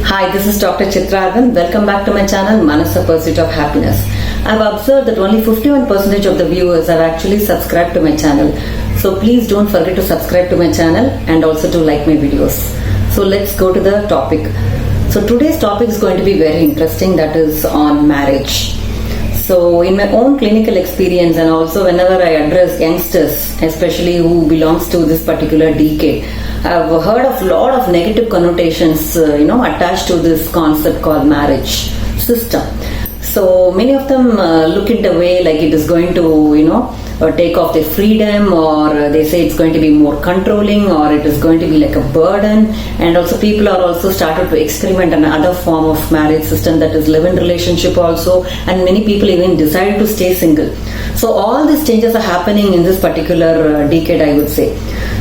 Hi, this is Dr. Chitra Aravind. Welcome back to my channel, Manasa Pursuit of Happiness. I've observed that only 51% of the viewers have actually subscribed to my channel. So please don't forget to subscribe to my channel and also to like my videos. So let's go to the topic. So today's topic is going to be very interesting, that is on marriage. So in my own clinical experience and also whenever I address youngsters, especially who belongs to this particular decade, I've heard of a lot of negative connotations, attached to this concept called marriage system. So many of them look it away like it is going to, take off their freedom, or they say it's going to be more controlling, or it is going to be like a burden. And also people are also started to experiment another form of marriage system, that is live-in relationship also, and many people even decided to stay single. So all these changes are happening in this particular decade, I would say.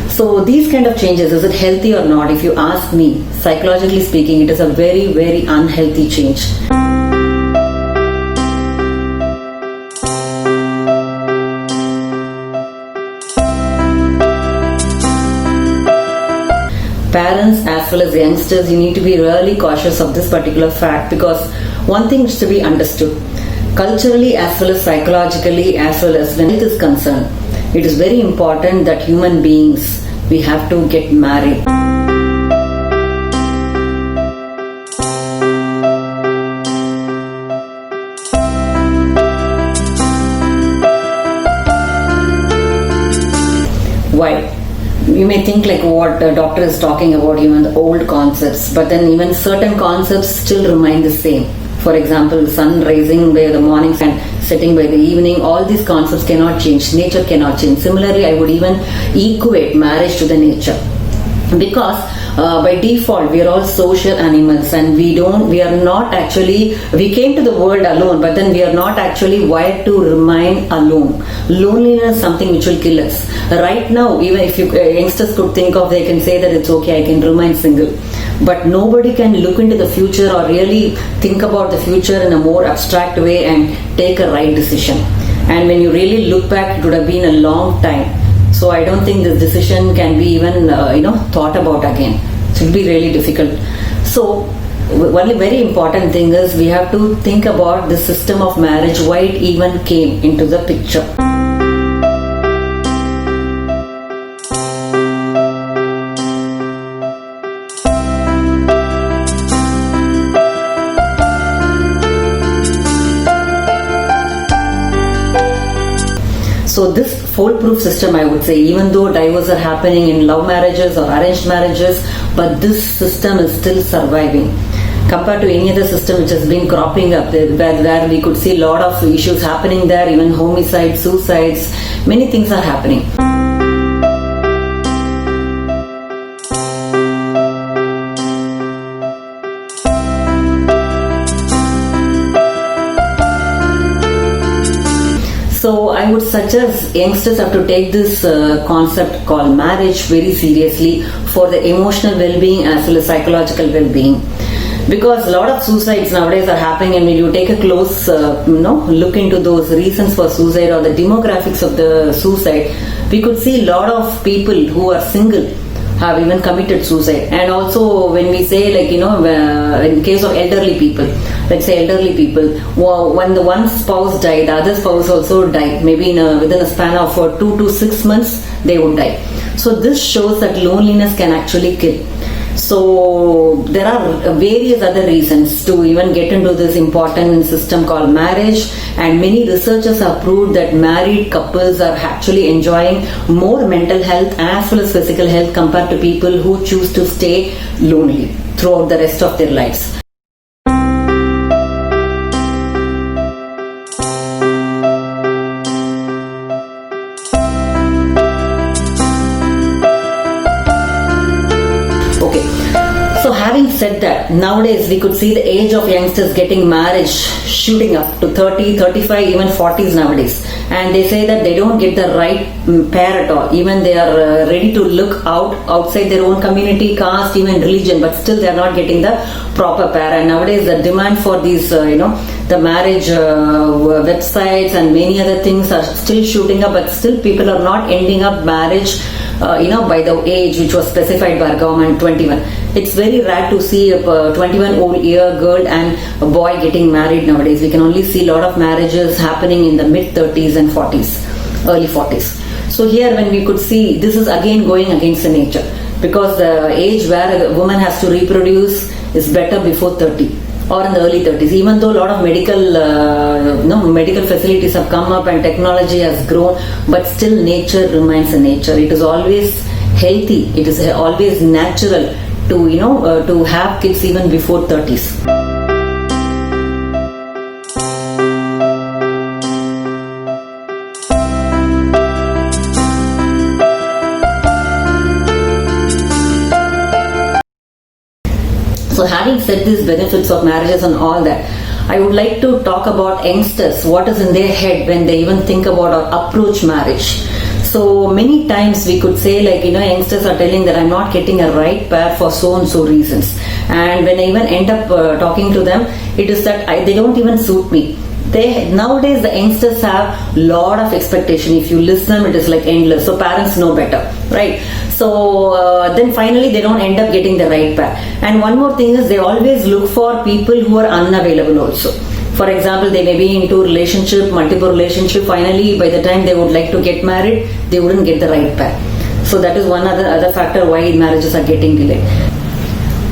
So these kind of changes, is it healthy or not? If you ask me, psychologically speaking, it is a very, very unhealthy change. Parents as well as youngsters, you need to be really cautious of this particular fact, because one thing is to be understood. Culturally as well as psychologically as well as when it is concerned, it is very important that human beings, we have to get married. Why? You may think like what the doctor is talking about, even the old concepts, but then even certain concepts still remain the same. For example, the sun rising by the morning and setting by the evening, all these concepts cannot change. Nature cannot change. Similarly, I would even equate marriage to the nature, because by default we are all social animals, and we came to the world alone, but then we are not actually wired to remain alone. Loneliness is something which will kill us. Right now, even if youngsters could think of, they can say that it's okay, I can remain single. But nobody can look into the future or really think about the future in a more abstract way and take a right decision. And when you really look back, it would have been a long time. So I don't think this decision can be even thought about again. So it will be really difficult. So one very important thing is we have to think about the system of marriage, why it even came into the picture. So this foolproof system, I would say, even though divorce are happening in love marriages or arranged marriages, but this system is still surviving compared to any other system which has been cropping up, where we could see a lot of issues happening there, even homicides, suicides, many things are happening. So I would suggest youngsters have to take this concept called marriage very seriously for the emotional well-being as well as psychological well-being. Because a lot of suicides nowadays are happening, and when you take a close look into those reasons for suicide or the demographics of the suicide, we could see a lot of people who are single have even committed suicide. And also when we say in case of elderly people, let's say elderly people, when the one spouse died, the other spouse also died, maybe within a span of 2 to 6 months they would die. So this shows that loneliness can actually kill. So there are various other reasons to even get into this important system called marriage, and many researchers have proved that married couples are actually enjoying more mental health as well as physical health compared to people who choose to stay lonely throughout the rest of their lives. So having said that, nowadays we could see the age of youngsters getting marriage shooting up to 30, 35, even 40s nowadays. And they say that they don't get the right pair at all. Even they are ready to look outside their own community, caste, even religion, but still they are not getting the proper pair. And nowadays the demand for these, the marriage websites and many other things are still shooting up, but still people are not ending up marriage by the age which was specified by government, 21. It's very rare to see a 21-year girl and a boy getting married nowadays. We can only see a lot of marriages happening in the mid-30s and 40s, early 40s. So here when we could see, this is again going against the nature, because the age where a woman has to reproduce is better before 30 or in the early 30s. Even though a lot of medical facilities have come up and technology has grown, but still nature remains a nature. It is always healthy, it is always natural to to have kids even before 30s. So having said these benefits of marriages and all that, I would like to talk about youngsters, what is in their head when they even think about or approach marriage. So many times we could say, like, youngsters are telling that I'm not getting a right pair for so and so reasons. And when I even end up talking to them, it is that they don't even suit me. Nowadays the youngsters have lot of expectation. If you list them, it is like endless. So parents know better, right? So then finally they don't end up getting the right pair. And one more thing is, they always look for people who are unavailable also. For example, they may be into relationship, multiple relationship. Finally, by the time they would like to get married, they wouldn't get the right pair. So that is one other factor why marriages are getting delayed.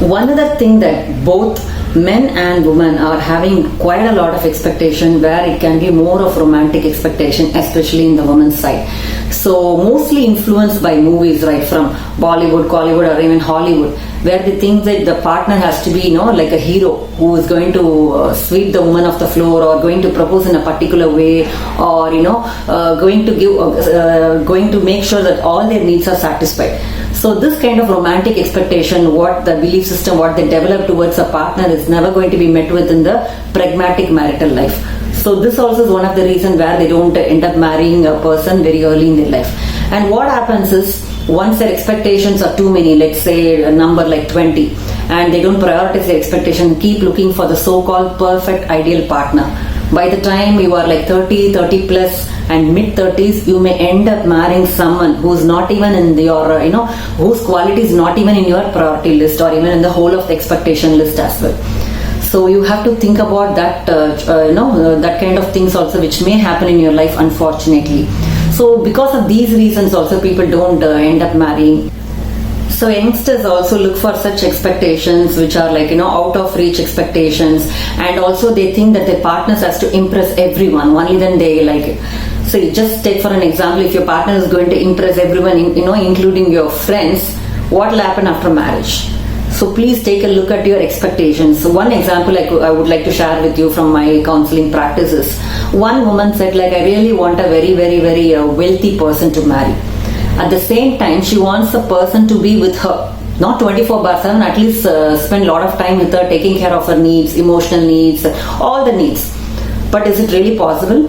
One other thing, that both men and women are having quite a lot of expectation, where it can be more of romantic expectation, especially in the woman's side. So mostly influenced by movies, right, from Bollywood, Collywood, or even Hollywood, where they think that the partner has to be like a hero who is going to sweep the woman off the floor, or going to propose in a particular way, or going to make sure that all their needs are satisfied. So this kind of romantic expectation, what the belief system, what they develop towards a partner, is never going to be met with in the pragmatic marital life. So this also is one of the reasons where they don't end up marrying a person very early in their life. And what happens is, once their expectations are too many, let's say a number like 20, and they don't prioritize their expectation, keep looking for the so-called perfect ideal partner. By the time you are like 30 plus and mid-30s, you may end up marrying someone who's not even in your, whose quality is not even in your priority list, or even in the whole of the expectation list as well. So you have to think about that, that kind of things also, which may happen in your life, unfortunately. So because of these reasons also, people don't end up marrying. So youngsters also look for such expectations which are like, out of reach expectations, and also they think that their partners has to impress everyone, only then they like it. So you just take for an example, if your partner is going to impress everyone, including your friends, what will happen after marriage? So please take a look at your expectations. So one example I would like to share with you from my counseling practices. One woman said, like, I really want a very, very, very wealthy person to marry. At the same time, she wants the person to be with her, not 24/7, at least spend a lot of time with her, taking care of her needs, emotional needs, all the needs. But is it really possible?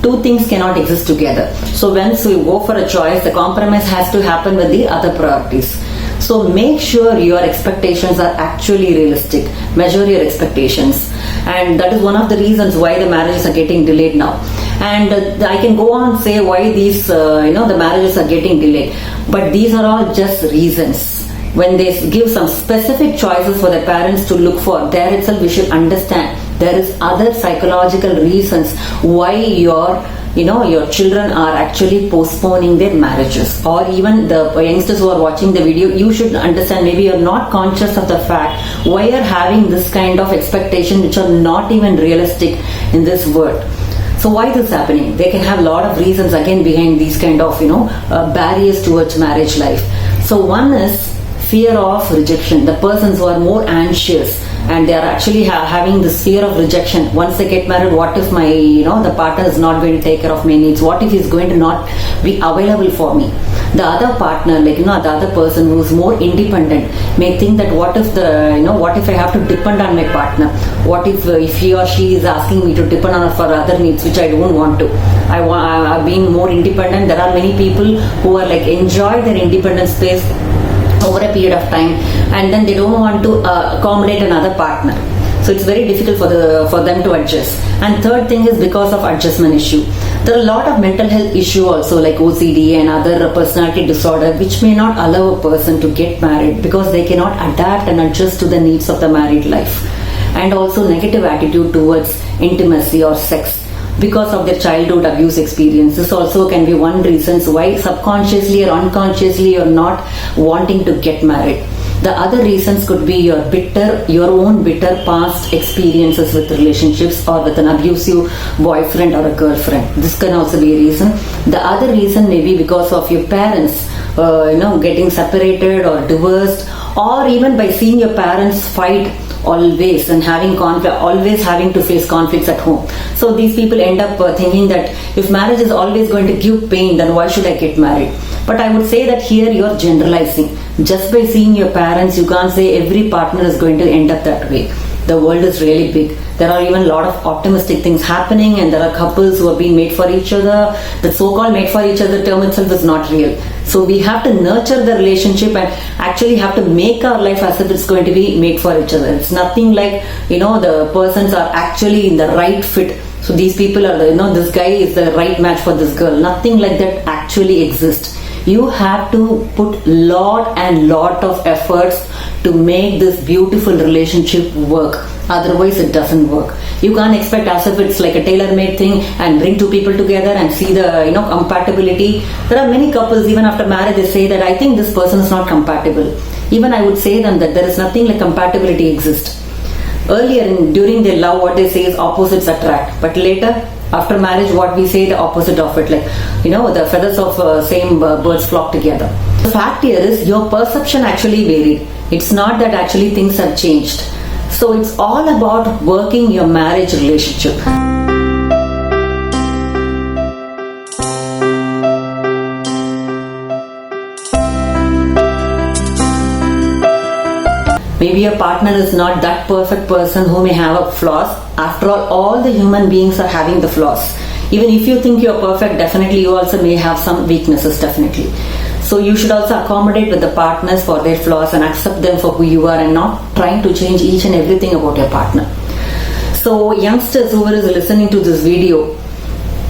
Two things cannot exist together. So once we go for a choice, the compromise has to happen with the other priorities. So make sure your expectations are actually realistic. Measure your expectations. And that is one of the reasons why the marriages are getting delayed now. And I can go on and say why these, the marriages are getting delayed. But these are all just reasons. When they give some specific choices for the parents to look for, there itself we should understand there is other psychological reasons why your children are actually postponing their marriages. Or even the youngsters who are watching the video, you should understand, maybe you're not conscious of the fact why you're having this kind of expectation which are not even realistic in this world. So why this is happening? They can have a lot of reasons again behind these kind of barriers towards marriage life. So one is fear of rejection. The persons who are more anxious, and they are actually having this fear of rejection. Once they get married, what if my the partner is not going to take care of my needs? What if he's going to not be available for me? The other partner, the other person who is more independent, may think that what if I have to depend on my partner? What if he or she is asking me to depend on her for other needs which I don't want to? I'm being more independent. There are many people who are enjoy their independent space over a period of time, and then they don't want to accommodate another partner. So it's very difficult for them to adjust. And third thing is because of adjustment issue. There are a lot of mental health issue also, like OCD and other personality disorder, which may not allow a person to get married because they cannot adapt and adjust to the needs of the married life. And also negative attitude towards intimacy or sex because of their childhood abuse experience. This also can be one reason why subconsciously or unconsciously you're not wanting to get married. The other reasons could be your own bitter past experiences with relationships or with an abusive boyfriend or a girlfriend. This can also be a reason. The other reason may be because of your parents, getting separated or divorced, or even by seeing your parents fight always and having conflict, always having to face conflicts at home. So these people end up thinking that if marriage is always going to give pain, then why should I get married? But I would say that here you are generalizing. Just by seeing your parents, you can't say every partner is going to end up that way. The world is really big. There are even a lot of optimistic things happening, and there are couples who are being made for each other. The so-called made for each other term itself is not real. So we have to nurture the relationship and actually have to make our life as if it's going to be made for each other. It's nothing like, the persons are actually in the right fit. So these people are, this guy is the right match for this girl. Nothing like that actually exists. You have to put lot of efforts to make this beautiful relationship work. Otherwise it doesn't work. You can't expect as if it's like a tailor-made thing and bring two people together and see the compatibility. There are many couples, even after marriage, they say that I think this person is not compatible. Even I would say them that there is nothing like compatibility exists. Earlier during their love, what they say is opposites attract, but later after marriage, what we say the opposite of it, like the feathers of same birds flock together. The fact here is your perception actually varied. It's not that actually things have changed. So it's all about working your marriage relationship. Maybe your partner is not that perfect person who may have flaws. After all the human beings are having the flaws. Even if you think you're perfect, definitely you also may have some weaknesses, definitely. So you should also accommodate with the partners for their flaws and accept them for who you are and not trying to change each and everything about your partner. So youngsters who is listening to this video,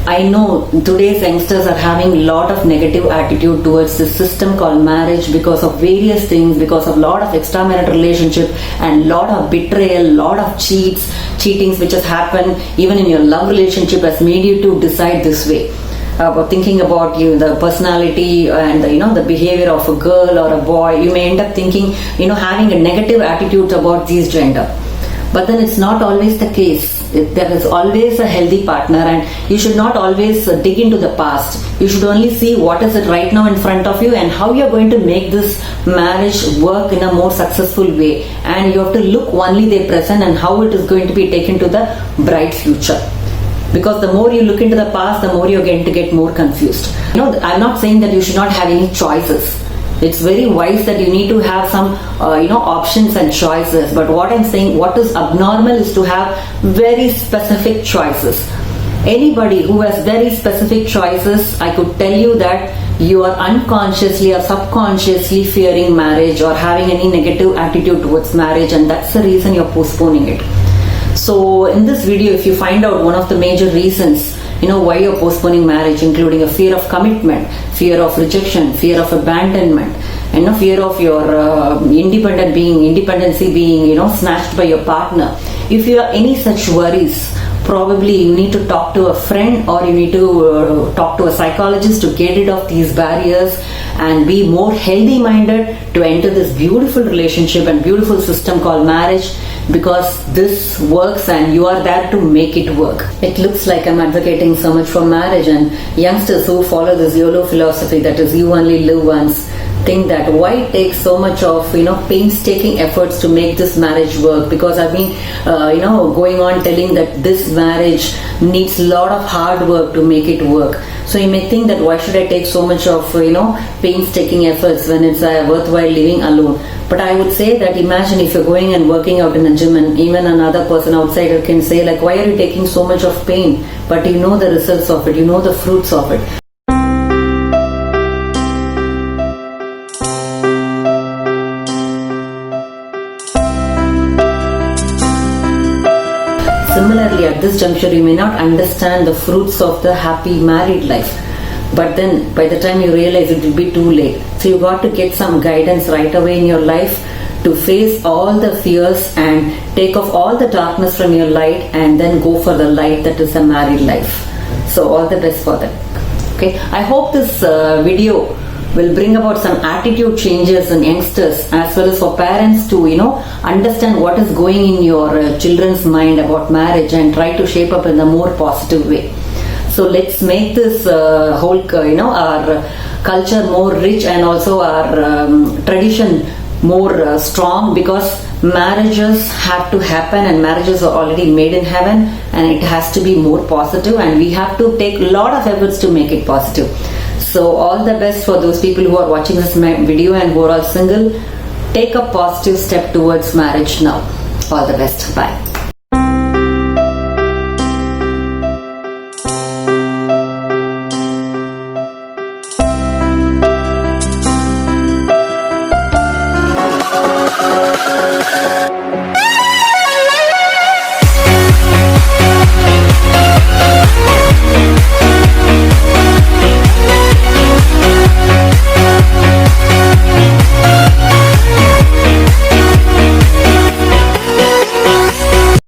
I know today's youngsters are having a lot of negative attitude towards this system called marriage because of various things, because of a lot of extra-marital relationship and lot of betrayal, lot of cheatings which has happened even in your love relationship has made you to decide this way. About thinking about you, the personality and the behavior of a girl or a boy, you may end up thinking, having a negative attitude about these gender. But then it's not always the case. There is always a healthy partner, and you should not always dig into the past. You should only see what is it right now in front of you and how you're going to make this marriage work in a more successful way. And you have to look only the present and how it is going to be taken to the bright future. Because the more you look into the past, the more you're going to get more confused. I'm not saying that you should not have any choices. It's very wise that you need to have some options and choices. But what I'm saying, what is abnormal is to have very specific choices. Anybody who has very specific choices, I could tell you that you are unconsciously or subconsciously fearing marriage or having any negative attitude towards marriage, and that's the reason you're postponing it. So in this video, if you find out one of the major reasons why you're postponing marriage, including a fear of commitment, fear of rejection, fear of abandonment, fear of your independency being snatched by your partner. If you have any such worries, probably you need to talk to a friend or you need to talk to a psychologist to get rid of these barriers and be more healthy minded to enter this beautiful relationship and beautiful system called marriage, because this works and you are there to make it work. It looks like I'm advocating so much for marriage, and youngsters who follow this YOLO philosophy, that is you only live once, think that why take so much of painstaking efforts to make this marriage work, because I've been going on telling that this marriage needs a lot of hard work to make it work. So you may think that why should I take so much of painstaking efforts when it's worthwhile living alone. But I would say that imagine if you're going and working out in a gym and even another person outsider can say like, why are you taking so much of pain? But you know the results of it, you know the fruits of it. similarly, at this juncture, you may not understand the fruits of the happy married life. But then, by the time you realize, it will be too late. So you got to get some guidance right away in your life to face all the fears and take off all the darkness from your light, and then go for the light that is a married life. So all the best for that. Okay, I hope this video will bring about some attitude changes in youngsters, as well as for parents to understand what is going in your children's mind about marriage and try to shape up in a more positive way. So let's make this whole our culture more rich, and also our tradition more strong, because marriages have to happen, and marriages are already made in heaven, and it has to be more positive, and we have to take a lot of efforts to make it positive. So all the best for those people who are watching this video and who are all single. Take a positive step towards marriage now. All the best. Bye.